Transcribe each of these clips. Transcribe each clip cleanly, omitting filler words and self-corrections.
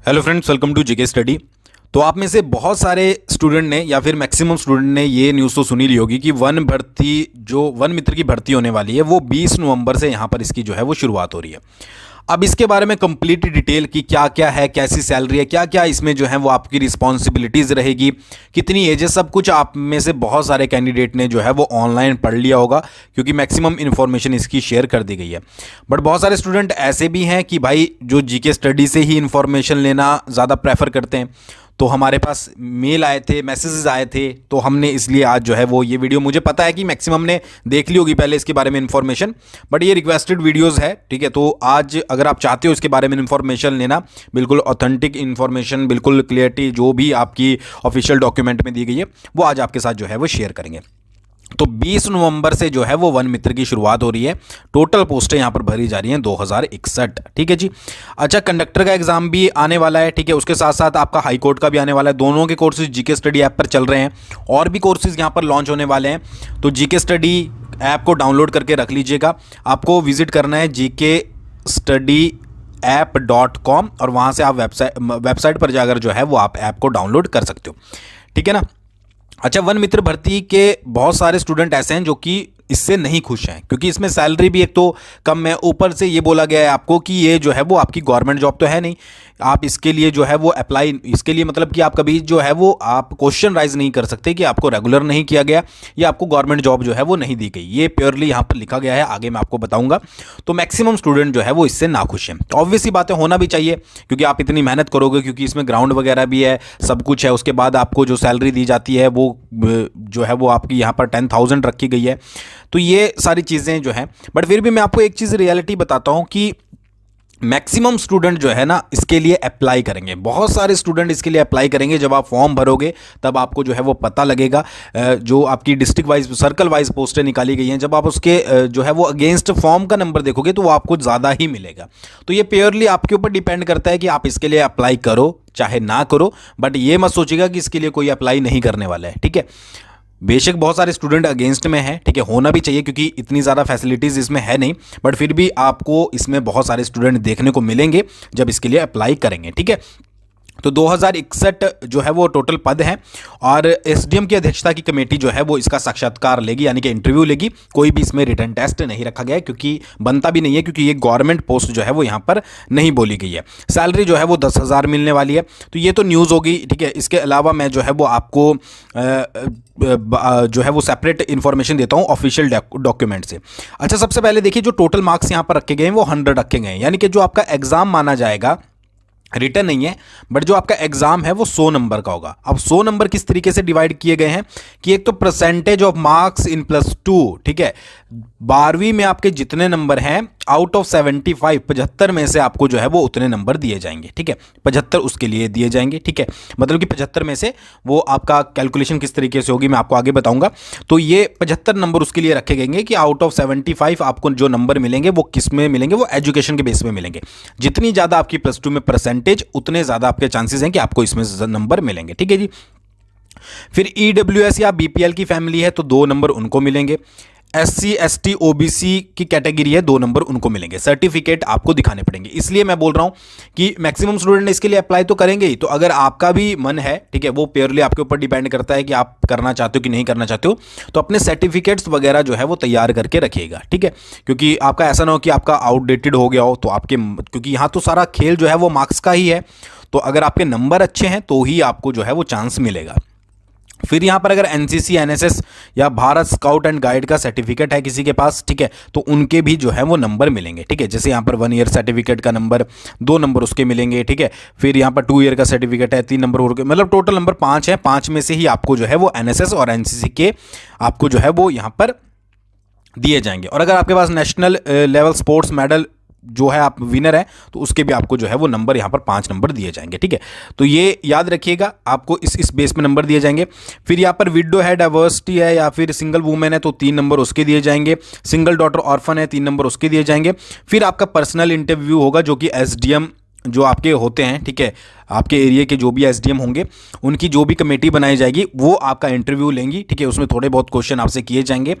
Hello friends, welcome to GK study. तो आप में से बहुत सारे स्टूडेंट ने या फिर मैक्सिमम स्टूडेंट ने ये न्यूज़ तो सुनी ली होगी कि वन मित्र की भर्ती होने वाली है वो 20 नवंबर से यहाँ पर इसकी जो है वो शुरुआत हो रही है। अब इसके बारे में कंप्लीट डिटेल की क्या क्या है, कैसी सैलरी है, क्या क्या इसमें जो है वो आपकी रिस्पॉन्सिबिलिटीज़ रहेगी, कितनी एज है, सब कुछ आप में से बहुत सारे कैंडिडेट ने जो है वो ऑनलाइन पढ़ लिया होगा क्योंकि मैक्सिमम इन्फॉर्मेशन इसकी शेयर कर दी गई है। बट बहुत सारे स्टूडेंट ऐसे भी हैं कि भाई जो जीके स्टडी से ही इन्फॉर्मेशन लेना ज़्यादा प्रेफर करते हैं। तो हमारे पास मेल आए थे, मैसेजेस आए थे, तो हमने इसलिए आज जो है वो ये वीडियो, मुझे पता है कि मैक्सिमम ने देख ली होगी पहले इसके बारे में इन्फॉर्मेशन, बट ये रिक्वेस्टेड वीडियोस है, ठीक है। तो आज अगर आप चाहते हो इसके बारे में इन्फॉर्मेशन लेना, बिल्कुल ऑथेंटिक इन्फॉर्मेशन, बिल्कुल क्लियरिटी जो भी आपकी ऑफिशियल डॉक्यूमेंट में दी गई है वो आज आपके साथ जो है वो शेयर करेंगे। तो 20 नवंबर से जो है वो वन मित्र की शुरुआत हो रही है। टोटल पोस्टें यहाँ पर भरी जा रही हैं 2061, ठीक है जी। अच्छा, कंडक्टर का एग्जाम भी आने वाला है, ठीक है। उसके साथ साथ आपका हाई कोर्ट का भी आने वाला है। दोनों के कोर्सेज जीके स्टडी ऐप पर चल रहे हैं और भी कोर्सेज यहाँ पर लॉन्च होने वाले हैं। तो जीके स्टडी ऐप को डाउनलोड करके रख लीजिएगा। आपको विजिट करना है gkstudyApp.com और वहाँ से आप वेबसाइट पर जाकर जो है वो आप ऐप को डाउनलोड कर सकते हो, ठीक है ना। अच्छा, वन मित्र भर्ती के बहुत सारे स्टूडेंट ऐसे हैं जो कि इससे नहीं खुश हैं क्योंकि इसमें सैलरी भी एक तो कम है, ऊपर से ये बोला गया है आपको कि ये जो है वो आपकी गवर्नमेंट जॉब तो है नहीं। आप इसके लिए जो है वो अप्लाई, इसके लिए मतलब कि आप कभी जो है वो आप क्वेश्चन राइज नहीं कर सकते कि आपको रेगुलर नहीं किया गया या आपको गवर्नमेंट जॉब जो है वो नहीं दी गई। ये प्योरली यहाँ पर लिखा गया है, आगे मैं आपको बताऊंगा। तो मैक्सिमम स्टूडेंट जो है वो इससे नाखुश हैं। ऑब्वियस ही बातें होना भी चाहिए क्योंकि आप इतनी मेहनत करोगे, क्योंकि इसमें ग्राउंड वगैरह भी है, सब कुछ है। उसके बाद आपको जो सैलरी दी जाती है वो जो है वो आपकी यहाँ पर 10,000 रखी गई है। तो ये सारी चीज़ें जो हैं, बट फिर भी मैं आपको एक चीज़ रियलिटी बताता हूँ कि मैक्सिमम स्टूडेंट जो है ना इसके लिए अप्लाई करेंगे। बहुत सारे स्टूडेंट इसके लिए अप्लाई करेंगे। जब आप फॉर्म भरोगे तब आपको जो है वो पता लगेगा। जो आपकी डिस्ट्रिक्ट वाइज, सर्कल वाइज पोस्टें निकाली गई हैं, जब आप उसके जो है वो अगेंस्ट फॉर्म का नंबर देखोगे तो वो आपको ज़्यादा ही मिलेगा। तो ये प्योरली आपके ऊपर डिपेंड करता है कि आप इसके लिए अप्लाई करो चाहे ना करो, बट ये मत सोचिएगा कि इसके लिए कोई अप्लाई नहीं करने वाला है, ठीक है। बेशक बहुत सारे स्टूडेंट अगेंस्ट में हैं, ठीक है, होना भी चाहिए क्योंकि इतनी ज़्यादा फैसिलिटीज़ इसमें है नहीं, बट फिर भी आपको इसमें बहुत सारे स्टूडेंट देखने को मिलेंगे जब इसके लिए अप्लाई करेंगे, ठीक है। तो 2061 जो है वो टोटल पद हैं और एसडीएम की अध्यक्षता की कमेटी जो है वो इसका साक्षात्कार लेगी, यानी कि इंटरव्यू लेगी। कोई भी इसमें रिटन टेस्ट नहीं रखा गया है क्योंकि बनता भी नहीं है, क्योंकि ये गवर्नमेंट पोस्ट जो है वो यहाँ पर नहीं बोली गई है। सैलरी जो है वो 10,000 मिलने वाली है। तो ये तो न्यूज़ होगी, ठीक है। इसके अलावा मैं जो है वो आपको जो है वो सेपरेट इन्फॉर्मेशन देता हूँ ऑफिशियल डॉक्यूमेंट से। अच्छा, सबसे पहले देखिए जो टोटल मार्क्स यहाँ पर रखे गए हैं वो 100 रखे गए हैं, यानी कि जो आपका एग्जाम माना जाएगा, रिटर्न नहीं है, बट जो आपका एग्जाम है वो 100 नंबर का होगा। अब 100 नंबर किस तरीके से डिवाइड किए गए हैं कि एक तो परसेंटेज ऑफ मार्क्स इन +2, ठीक है। 12वीं में आपके जितने नंबर हैं आउट ऑफ 75, 75 में से आपको जो है वो उतने नंबर दिए जाएंगे, ठीक है। 75 उसके लिए दिए जाएंगे, ठीक है। मतलब कि 75 में से वो आपका कैलकुलेशन किस तरीके से होगी मैं आपको आगे बताऊंगा। तो ये 75 नंबर उसके लिए रखे गएंगे कि आउट ऑफ 75 आपको जो नंबर मिलेंगे वो किस में मिलेंगे, वो एजुकेशन के बेस में मिलेंगे। जितनी ज़्यादा आपकी +2 में परसेंटेज, उतने ज़्यादा आपके चांसेस हैं कि आपको इसमें नंबर मिलेंगे, ठीक है जी। फिर ईडब्ल्यूएस या बीपीएल की फैमिली है तो 2 नंबर उनको मिलेंगे। SC ST OBC की कैटेगरी है, 2 नंबर उनको मिलेंगे। सर्टिफिकेट आपको दिखाने पड़ेंगे। इसलिए मैं बोल रहा हूं कि मैक्सिमम स्टूडेंट इसके लिए अप्लाई तो करेंगे ही। तो अगर आपका भी मन है, ठीक है, वो प्योरली आपके ऊपर डिपेंड करता है कि आप करना चाहते हो कि नहीं करना चाहते हो, तो अपने सर्टिफिकेट्स वगैरह जो है वो तैयार करके रखिएगा, ठीक है। क्योंकि आपका ऐसा ना हो कि आपका आउटडेटेड हो गया हो तो आपके, क्योंकि यहाँ तो सारा खेल जो है वो मार्क्स का ही है। तो अगर आपके नंबर अच्छे हैं तो ही आपको जो है वो चांस मिलेगा। फिर यहाँ पर अगर NCC NSS या भारत स्काउट एंड गाइड का सर्टिफिकेट है किसी के पास, ठीक है, तो उनके भी जो है वो नंबर मिलेंगे, ठीक है। जैसे यहाँ पर 1 ईयर सर्टिफिकेट का नंबर, 2 नंबर उसके मिलेंगे, ठीक है। फिर यहाँ पर 2 ईयर का सर्टिफिकेट है, 3 नंबर और, मतलब टोटल नंबर 5 है। 5 में से ही आपको जो है वो NSS और NCC के आपको जो है वो यहाँ पर दिए जाएंगे। और अगर आपके पास नेशनल लेवल स्पोर्ट्स मेडल जो है आप विनर है तो उसके भी आपको जो है वो नंबर यहाँ पर 5 नंबर दिए जाएंगे, ठीक है। तो ये याद रखिएगा, आपको इस बेस में नंबर दिए जाएंगे। फिर यहाँ पर विडो है, डाइवर्सिटी है या फिर सिंगल वुमेन है तो 3 नंबर उसके दिए जाएंगे। सिंगल डॉटर ऑर्फन है, 3 नंबर उसके दिए जाएंगे। फिर आपका पर्सनल इंटरव्यू होगा जो कि SDM जो आपके होते हैं, ठीक है, आपके एरिया के जो भी SDM होंगे उनकी जो भी कमेटी बनाई जाएगी वो आपका इंटरव्यू लेंगी, ठीक है। उसमें थोड़े बहुत क्वेश्चन आपसे किए जाएंगे।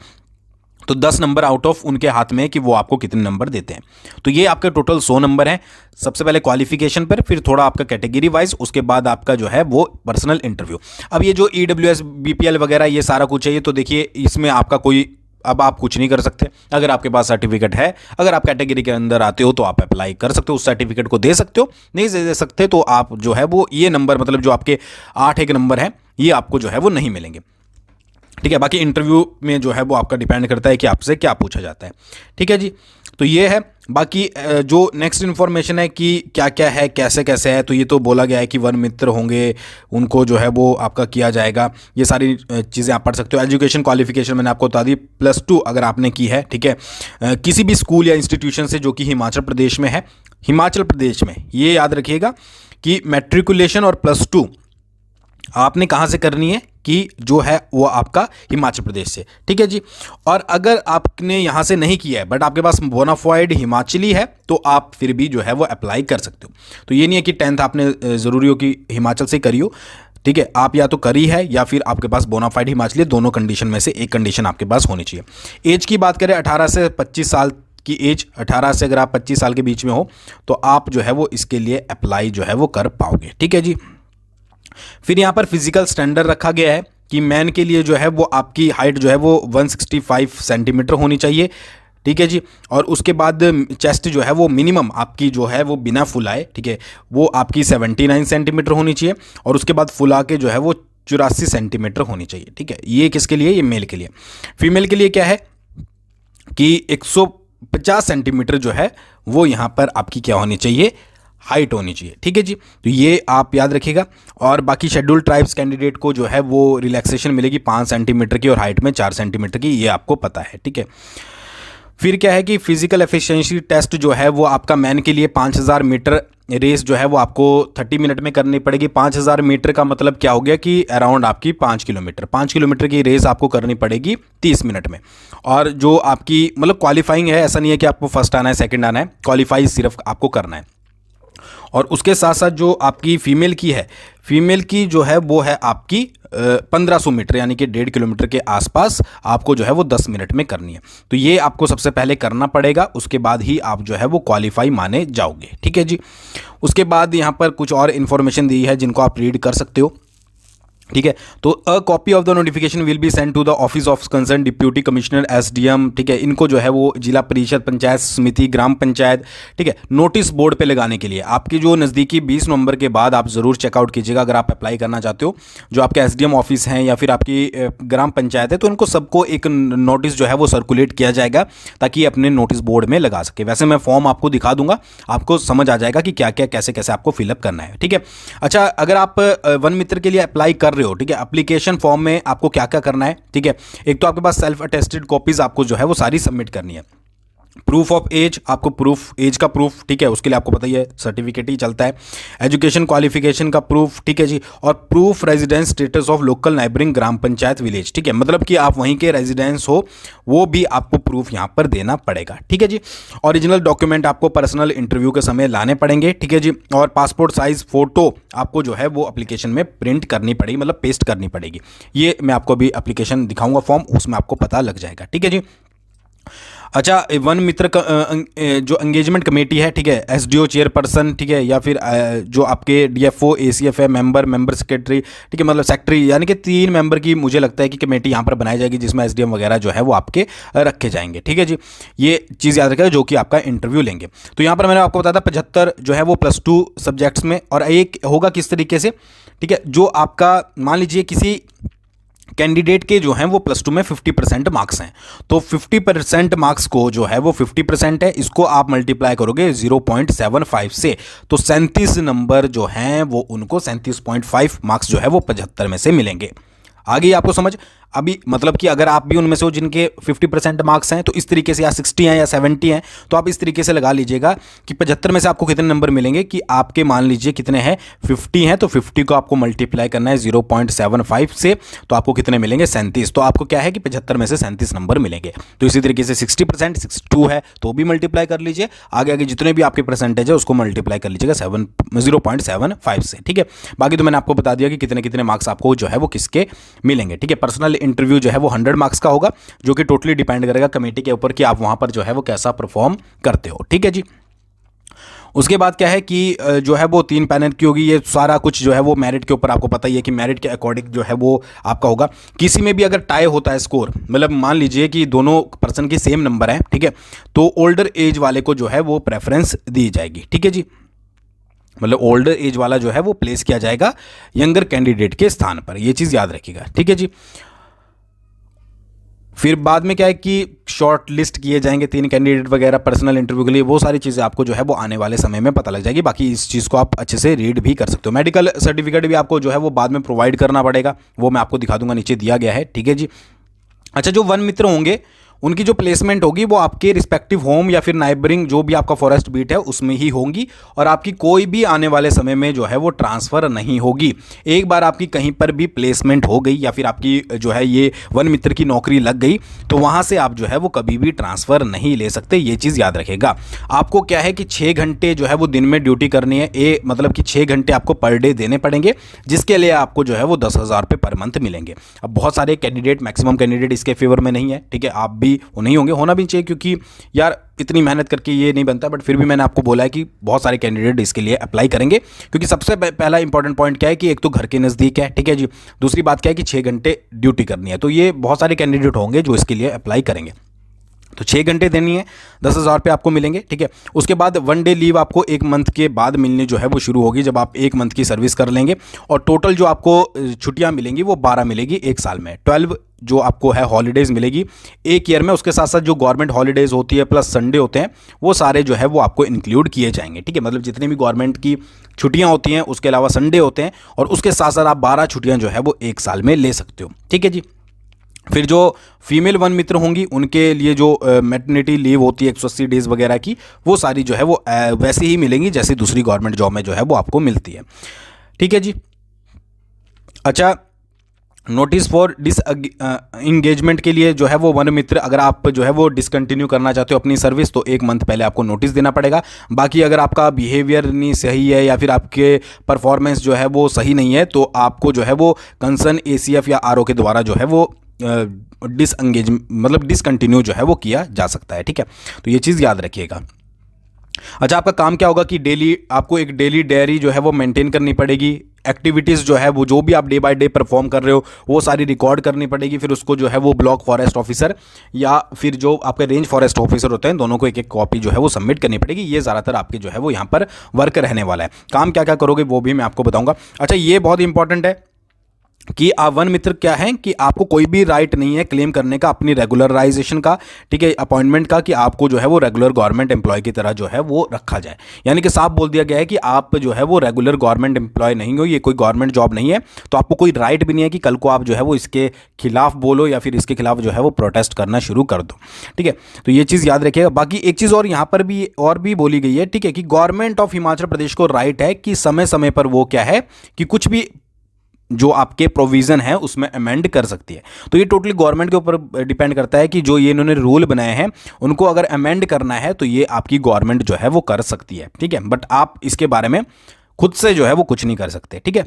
तो 10 नंबर आउट ऑफ उनके हाथ में है कि वो आपको कितने नंबर देते हैं। तो ये आपके टोटल 100 नंबर हैं। सबसे पहले क्वालिफिकेशन पर, फिर थोड़ा आपका कैटेगरी वाइज, उसके बाद आपका जो है वो पर्सनल इंटरव्यू। अब ये जो EWS BPL वगैरह ये सारा कुछ है, ये तो देखिए इसमें आपका कोई, अब आप कुछ नहीं कर सकते। अगर आपके पास सर्टिफिकेट है, अगर आप कैटेगरी के अंदर आते हो तो आप अप्लाई कर सकते हो, उस सर्टिफिकेट को दे सकते हो। नहीं दे सकते तो आप जो है वो ये नंबर, मतलब जो आपके 8 एक नंबर है, ये आपको जो है वो नहीं मिलेंगे। ठीक है, बाकी इंटरव्यू में जो है वो आपका डिपेंड करता है कि आपसे क्या पूछा जाता है। ठीक है जी, तो ये है। बाकी जो नेक्स्ट इन्फॉर्मेशन है कि क्या क्या है, कैसे कैसे है, तो ये तो बोला गया है कि वन मित्र होंगे, उनको जो है वो आपका किया जाएगा। ये सारी चीज़ें आप पढ़ सकते हो। एजुकेशन क्वालिफिकेशन मैंने आपको बता दी, +2 अगर आपने की है, ठीक है, किसी भी स्कूल या इंस्टीट्यूशन से जो कि हिमाचल प्रदेश में है। हिमाचल प्रदेश में ये याद रखिएगा कि मैट्रिकुलेशन और +2 आपने कहाँ से करनी है, कि जो है वो आपका हिमाचल प्रदेश से। ठीक है जी। और अगर आपने यहाँ से नहीं किया है बट आपके पास बोनाफाइड हिमाचली है, तो आप फिर भी जो है वो अप्लाई कर सकते हो। तो ये नहीं है कि 10th आपने ज़रूरी हो कि हिमाचल से करी हो। ठीक है, आप या तो करी है या फिर आपके पास बोनाफाइड हिमाचली, दोनों कंडीशन में से एक कंडीशन आपके पास होनी चाहिए। एज की बात करें, 18 से 25 साल की एज, 18 से अगर आप 25 साल के बीच में हो तो आप जो है वो इसके लिए अप्लाई जो है वो कर पाओगे। ठीक है जी। फिर यहाँ पर फिजिकल स्टैंडर्ड रखा गया है कि मैन के लिए जो है वो आपकी हाइट जो है वो 165 सेंटीमीटर होनी चाहिए। ठीक है जी। और उसके बाद चेस्ट जो है वो मिनिमम आपकी जो है वो बिना फुलाए, ठीक है, वो आपकी 79 सेंटीमीटर होनी चाहिए। और उसके बाद फुला के जो है वो 84 सेंटीमीटर होनी चाहिए। ठीक है, ये किसके लिए, ये मेल के लिए। फीमेल के लिए क्या है कि 150 सेंटीमीटर जो है वो यहाँ पर आपकी क्या होनी चाहिए, हाइट होनी चाहिए। ठीक है जी, तो ये आप याद रखिएगा। और बाकी शेड्यूल ट्राइब्स कैंडिडेट को जो है वो रिलैक्सेशन मिलेगी 5 सेंटीमीटर की और हाइट में 4 सेंटीमीटर की, ये आपको पता है। ठीक है, फिर क्या है कि फिजिकल एफिशिएंसी टेस्ट जो है वो आपका मैन के लिए 5000 मीटर रेस जो है वो आपको 30 मिनट में करनी पड़ेगी। 5000 मीटर का मतलब क्या हो गया कि अराउंड आपकी 5 किलोमीटर, 5 किलोमीटर की रेस आपको करनी पड़ेगी 30 मिनट में। और जो आपकी मतलब क्वालिफाइंग है, ऐसा नहीं है कि आपको फर्स्ट आना है सेकंड आना है, क्वालिफाई सिर्फ आपको करना है। और उसके साथ साथ जो आपकी फीमेल की है, फीमेल की जो है वो है आपकी 1500 मीटर यानी कि 1.5 किलोमीटर के आसपास आपको जो है वो 10 मिनट में करनी है। तो ये आपको सबसे पहले करना पड़ेगा, उसके बाद ही आप जो है वो क्वालिफाई माने जाओगे। ठीक है जी। उसके बाद यहाँ पर कुछ और इन्फॉर्मेशन दी है जिनको आप रीड कर सकते हो। ठीक है, तो a copy of the notification will be send to the office of concern deputy commissioner SDM। ठीक है, इनको जो है वो जिला परिषद, पंचायत समिति, ग्राम पंचायत, ठीक है, नोटिस बोर्ड पे लगाने के लिए आपकी जो नज़दीकी 20 नवंबर के बाद आप ज़रूर चेकआउट कीजिएगा। अगर आप अप्लाई करना चाहते हो, जो आपके SDM ऑफिस हैं या फिर आपकी ग्राम पंचायत है, तो इनको सबको एक नोटिस जो है वो सर्कुलेट किया जाएगा ताकि अपने नोटिस बोर्ड में लगा सके। वैसे मैं फॉर्म आपको दिखा दूंगा, आपको समझ आ जाएगा कि क्या क्या कैसे कैसे आपको फिलअप करना है। ठीक है, अच्छा, अगर आप वन मित्र के लिए अप्लाई कर रहे हो, ठीक है, एप्लीकेशन फॉर्म में आपको क्या क्या करना है। ठीक है, एक तो आपके पास सेल्फ अटेस्टेड कॉपीज आपको जो है वो सारी सबमिट करनी है। प्रूफ ऑफ एज, आपको प्रूफ, एज का प्रूफ, ठीक है, उसके लिए आपको पता ही है सर्टिफिकेट ही चलता है। एजुकेशन क्वालिफिकेशन का प्रूफ, ठीक है जी। और proof residence status of local neighbouring gram panchayat village, ठीक है, मतलब कि आप वहीं के रेजिडेंस हो, वो भी आपको प्रूफ यहाँ पर देना पड़ेगा। ठीक है जी। ओरिजिनल डॉक्यूमेंट आपको पर्सनल इंटरव्यू के समय लाने पड़ेंगे। ठीक है जी। और पासपोर्ट साइज फोटो आपको जो है वो एप्लीकेशन में प्रिंट करनी पड़ेगी, मतलब पेस्ट करनी पड़ेगी। ये मैं आपको अभी एप्लीकेशन दिखाऊंगा फॉर्म, उसमें आपको पता लग जाएगा। ठीक है जी। अच्छा, वन मित्र का जो एंगेजमेंट कमेटी है, ठीक है, SDO चेयरपर्सन, ठीक है, या फिर जो आपके DFO ACF है, मेंबर सेक्रेटरी, ठीक है, मतलब सेक्रेटरी, यानी कि 3 मेंबर की मुझे लगता है कि कमेटी यहाँ पर बनाई जाएगी जिसमें SDM वगैरह जो है वो आपके रखे जाएंगे। ठीक है जी, ये चीज़ याद रखिएगा जो कि आपका इंटरव्यू लेंगे। तो यहाँ पर मैंने आपको बताया था 75 जो है वो +2 सब्जेक्ट्स में। और एक होगा किस तरीके से, ठीक है, जो आपका मान लीजिए किसी कैंडिडेट के जो हैं वो +2 में 50% मार्क्स हैं, तो 50% मार्क्स को जो है वो 50% है, इसको आप मल्टीप्लाई करोगे 0.75 से, तो 37 नंबर जो हैं वो उनको 37.5 मार्क्स जो है वो 75 में से मिलेंगे। आगे आपको समझ, अभी मतलब कि अगर आप भी उनमें से हो जिनके 50% मार्क्स हैं, तो इस तरीके से या 60 हैं या 70 हैं, तो आप इस तरीके से लगा लीजिएगा कि 75 में से आपको कितने नंबर मिलेंगे, कि आपके मान लीजिए कितने हैं 50 हैं, तो 50 को आपको मल्टीप्लाई करना है 0.75 से, तो आपको कितने मिलेंगे 37। तो आपको क्या है कि 75 में से 37 नंबर मिलेंगे। तो इसी तरीके से 60% 62 है तो भी मल्टीप्लाई कर लीजिए, आगे आगे जितने भी आपके परसेंटेज है उसको मल्टीप्लाई कर लीजिएगा 0.75 से। ठीक है, बाकी तो मैंने आपको बता दिया कि कितने कितने मार्क्स आपको जो है वो किसके मिलेंगे। ठीक है, पर्सनल इंटरव्यू जो है वो 100 मार्क्स का होगा, जो कि टोटली डिपेंड करेगा कमेटी के ऊपर कि आप वहाँ पर जो है वो कैसा परफॉर्म करते हो। ठीक है जी। उसके बाद क्या है कि जो है वो 3 पैनल की होगी। ये सारा कुछ जो है वो मेरिट के ऊपर, आपको पता ही है कि मेरिट के अकॉर्डिंग जो है वो आपका होगा। किसी में भी अगर टाई होता है स्कोर, मतलब मान लीजिए कि दोनों पर्सन की सेम नंबर है, ठीक है, तो ओल्डर एज वाले को जो है वो प्रेफरेंस दी जाएगी। ठीक है जी, मतलब ओल्डर एज वाला जो है वो प्लेस किया जाएगा यंगर कैंडिडेट के स्थान पर, ये चीज़ याद रखिएगा। ठीक है जी। फिर बाद में क्या है कि शॉर्ट लिस्ट किए जाएंगे 3 कैंडिडेट वगैरह पर्सनल इंटरव्यू के लिए। वो सारी चीज़ें आपको जो है वो आने वाले समय में पता लग जाएगी। बाकी इस चीज़ को आप अच्छे से रीड भी कर सकते हो। मेडिकल सर्टिफिकेट भी आपको जो है वो बाद में प्रोवाइड करना पड़ेगा, वो मैं आपको दिखा दूंगा, नीचे दिया गया है। ठीक है जी। अच्छा, जो वन मित्र होंगे उनकी जो प्लेसमेंट होगी वो आपके रिस्पेक्टिव होम या फिर नाइबरिंग जो भी आपका फॉरेस्ट बीट है उसमें ही होंगी, और आपकी कोई भी आने वाले समय में जो है वो ट्रांसफ़र नहीं होगी। एक बार आपकी कहीं पर भी प्लेसमेंट हो गई या फिर आपकी जो है ये वन मित्र की नौकरी लग गई, तो वहाँ से आप जो है वो कभी भी ट्रांसफ़र नहीं ले सकते, ये चीज़ याद रखेगा। आपको क्या है कि 6 घंटे जो है वो दिन में ड्यूटी करनी है, मतलब कि 6 घंटे आपको पर डे देने पड़ेंगे, जिसके लिए आपको जो है वो 10,000 रुपये पर मंथ मिलेंगे। अब बहुत सारे कैंडिडेट, मैक्सिमम कैंडिडेट इसके फेवर में नहीं है, ठीक है, आप भी वो नहीं होंगे, होना भी चाहिए, क्योंकि यार इतनी मेहनत करके ये नहीं बनता। बट फिर भी मैंने आपको बोला है कि बहुत सारे कैंडिडेट इसके लिए अप्लाई करेंगे, क्योंकि सबसे पहला इंपॉर्टेंट पॉइंट क्या है कि एक तो घर के नज़दीक है, ठीक है जी। दूसरी बात क्या है कि 6 घंटे ड्यूटी करनी है, तो ये बहुत सारे कैंडिडेट होंगे जो इसके लिए अप्लाई करेंगे। तो 6 घंटे देनी है, 10,000 रुपये आपको मिलेंगे। ठीक है, उसके बाद 1 डे लीव आपको 1 मंथ के बाद मिलनी जो है वो शुरू होगी, जब आप 1 मंथ की सर्विस कर लेंगे। और टोटल जो आपको छुट्टियां मिलेंगी वो 12 मिलेगी 1 साल में। 12 जो आपको है हॉलीडेज़ मिलेगी 1 ईयर में। उसके साथ साथ जो गवर्नमेंट हॉलीडेज़ होती है प्लस संडे होते हैं, वो सारे जो है वो आपको इंक्लूड किए जाएंगे। ठीक है, मतलब जितनी भी गवर्नमेंट की छुट्टियां होती हैं उसके अलावा संडे होते हैं, और उसके साथ साथ आप 12 छुट्टियां जो है वो 1 साल में ले सकते हो। ठीक है जी। फिर जो फीमेल वन मित्र होंगी उनके लिए जो मैटरनिटी लीव होती है 180 डेज़ वगैरह की, वो सारी जो है वो वैसे ही मिलेंगी जैसे दूसरी गवर्नमेंट जॉब में जो है वो आपको मिलती है। ठीक है जी। अच्छा, नोटिस फॉर इंगेजमेंट के लिए जो है वो वन मित्र, अगर आप जो है वो डिसकंटिन्यू करना चाहते हो अपनी सर्विस, तो 1 मंथ पहले आपको नोटिस देना पड़ेगा। बाकी अगर आपका बिहेवियर नहीं सही है या फिर आपके परफॉर्मेंस जो है वो सही नहीं है, तो आपको जो है वो कंसर्न ACF या RO के द्वारा जो है वो मतलब डिसकंटिन्यू जो है वो किया जा सकता है। ठीक है, तो ये चीज़ याद रखिएगा। अच्छा, आपका काम क्या होगा कि डेली आपको एक डेली डायरी जो है वो मेंटेन करनी पड़ेगी। एक्टिविटीज़ जो है वो जो भी आप डे बाय डे परफॉर्म कर रहे हो वो सारी रिकॉर्ड करनी पड़ेगी। फिर उसको जो है वो ब्लॉक फॉरेस्ट ऑफिसर या फिर जो आपके रेंज फॉरेस्ट ऑफिसर होते हैं, दोनों को एक एक कॉपी जो है वो सबमिट करनी पड़ेगी। ये ज़्यादातर आपके जो है वो यहाँ पर वर्क रहने वाला है। काम क्या क्या करोगे वो भी मैं आपको बताऊँगा। अच्छा, ये बहुत इंपॉर्टेंट है कि वन मित्र क्या है कि आपको कोई भी राइट नहीं है क्लेम करने का अपनी रेगुलराइजेशन का, ठीक है, अपॉइंटमेंट का, कि आपको जो है वो रेगुलर गवर्नमेंट एम्प्लॉय की तरह जो है वो रखा जाए। यानी कि साफ बोल दिया गया है कि आप जो है वो रेगुलर गवर्नमेंट एम्प्लॉय नहीं हो, ये कोई गवर्नमेंट जॉब नहीं है, तो आपको कोई राइट भी नहीं है कि कल को आप जो है वो इसके खिलाफ बोलो या फिर इसके खिलाफ जो है वो प्रोटेस्ट करना शुरू कर दो। ठीक है, तो ये चीज़ याद रखिएगा। बाकी एक चीज़ और यहाँ पर भी बोली गई है, ठीक है, कि गवर्नमेंट ऑफ हिमाचल प्रदेश को राइट है कि समय समय पर वो क्या है कि कुछ भी जो आपके प्रोविज़न है उसमें अमेंड कर सकती है। तो ये टोटली गवर्नमेंट के ऊपर डिपेंड करता है कि जो ये इन्होंने रूल बनाए हैं उनको अगर अमेंड करना है तो ये आपकी गवर्नमेंट जो है वो कर सकती है। ठीक है, बट आप इसके बारे में खुद से जो है वो कुछ नहीं कर सकते। ठीक है।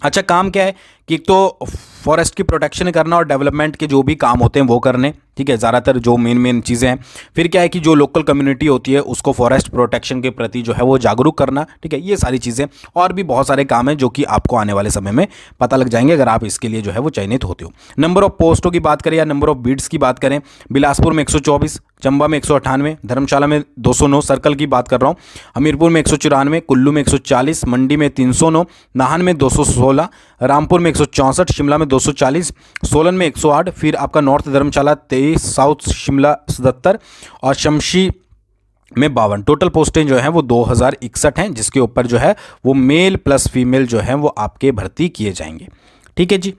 अच्छा, काम क्या है कि एक तो फॉरेस्ट की प्रोटेक्शन करना और डेवलपमेंट के जो भी काम होते हैं वो करने। ठीक है, ज़्यादातर जो मेन चीज़ें हैं। फिर क्या है कि जो लोकल कम्युनिटी होती है उसको फॉरेस्ट प्रोटेक्शन के प्रति जो है वो जागरूक करना। ठीक है, ये सारी चीज़ें और भी बहुत सारे काम हैं जो कि आपको आने वाले समय में पता लग जाएंगे अगर आप इसके लिए जो है वो चयनित होते हो। नंबर ऑफ पोस्टों की बात करें या नंबर ऑफ बीट्स की बात करें, बिलासपुर में 124, चंबा में 198, धर्मशाला में 209, सर्कल की बात कर रहा हूँ, हमीरपुर में 194, कुल्लू में 140, मंडी में 309, नाहन में 216, रामपुर में 164, शिमला में 240, सोलन में 108, फिर आपका नॉर्थ धर्मशाला 23, साउथ शिमला 77 और शमशी में 52। टोटल पोस्टें जो हैं वो 2061 हैं, जिसके ऊपर जो है वो मेल प्लस फीमेल जो है वो आपके भर्ती किए जाएंगे। ठीक है जी।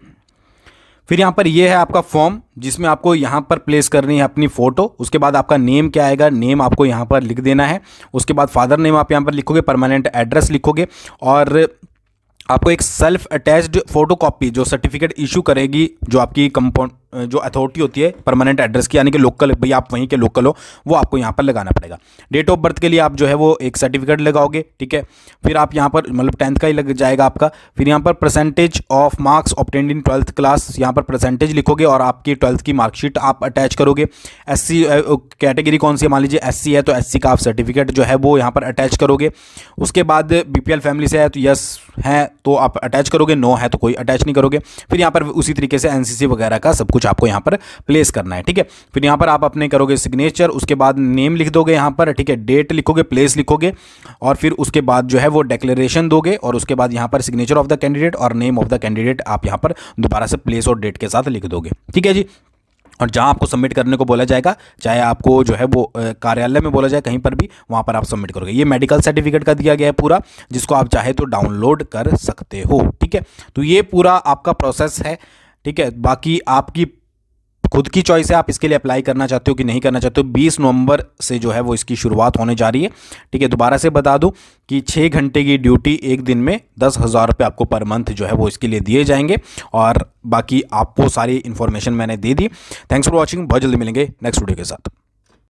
फिर यहाँ पर ये है आपका फॉर्म जिसमें आपको यहाँ पर प्लेस करनी है अपनी फ़ोटो। उसके बाद आपका नेम क्या आएगा, नेम आपको यहाँ पर लिख देना है। उसके बाद फादर नेम आप यहाँ पर लिखोगे, परमानेंट एड्रेस लिखोगे, और आपको एक सेल्फ अटैच्ड फोटो कॉपी जो सर्टिफिकेट इशू करेगी जो आपकी जो अथॉरिटी होती है परमानेंट एड्रेस की, यानी कि लोकल, भाई आप वहीं के लोकल हो, वो आपको यहाँ पर लगाना पड़ेगा। डेट ऑफ बर्थ के लिए आप जो है वो एक सर्टिफिकेट लगाओगे, ठीक है। फिर आप यहाँ पर मतलब 10th का ही लग जाएगा आपका। फिर यहाँ पर percentage of marks obtained in 12th class, यहाँ पर परसेंटेज लिखोगे और आपकी 12th की मार्कशीट आप अटैच करोगे। SC कैटेगरी कौन सी है, मान लीजिए SC है तो SC का आप सर्टिफिकेट जो है वो यहाँ पर अटैच करोगे। उसके बाद BPL फैमिली से है तो यस है तो आप अटैच करोगे, नो है तो कोई अटैच नहीं करोगे। फिर यहाँ पर उसी तरीके से NCC वगैरह का सब कुछ आपको यहाँ पर प्लेस करना है, ठीक है। फिर यहाँ पर आप अपने करोगे सिग्नेचर, उसके बाद नेम लिख दोगे यहाँ पर, ठीक है, डेट लिखोगे, प्लेस लिखोगे और फिर उसके बाद जो है वो डिक्लेरेशन दोगे और उसके बाद यहाँ पर सिग्नेचर ऑफ द कैंडिडेट और नेम ऑफ द कैंडिडेट आप यहाँ पर दोबारा से प्लेस और डेट के साथ लिख दोगे, ठीक है जी। और जहाँ आपको सबमिट करने को बोला जाएगा, चाहे आपको जो है वो कार्यालय में बोला जाए कहीं पर भी, वहाँ पर आप सबमिट करोगे। ये मेडिकल सर्टिफिकेट का दिया गया है पूरा, जिसको आप चाहे तो डाउनलोड कर सकते हो, ठीक है। तो ये पूरा आपका प्रोसेस है, ठीक है। बाकी आपकी खुद की चॉइस है, आप इसके लिए अप्लाई करना चाहते हो कि नहीं करना चाहते हो। 20 नवंबर से जो है वो इसकी शुरुआत होने जा रही है, ठीक है। दोबारा से बता दूं कि 6 घंटे की ड्यूटी एक दिन में 10,000 रुपये आपको पर मंथ जो है वो इसके लिए दिए जाएंगे। और बाकी आपको सारी इन्फॉर्मेशन मैंने दे दी। थैंक्स फॉर वॉचिंग, बहुत जल्दी मिलेंगे नेक्स्ट वीडियो के साथ।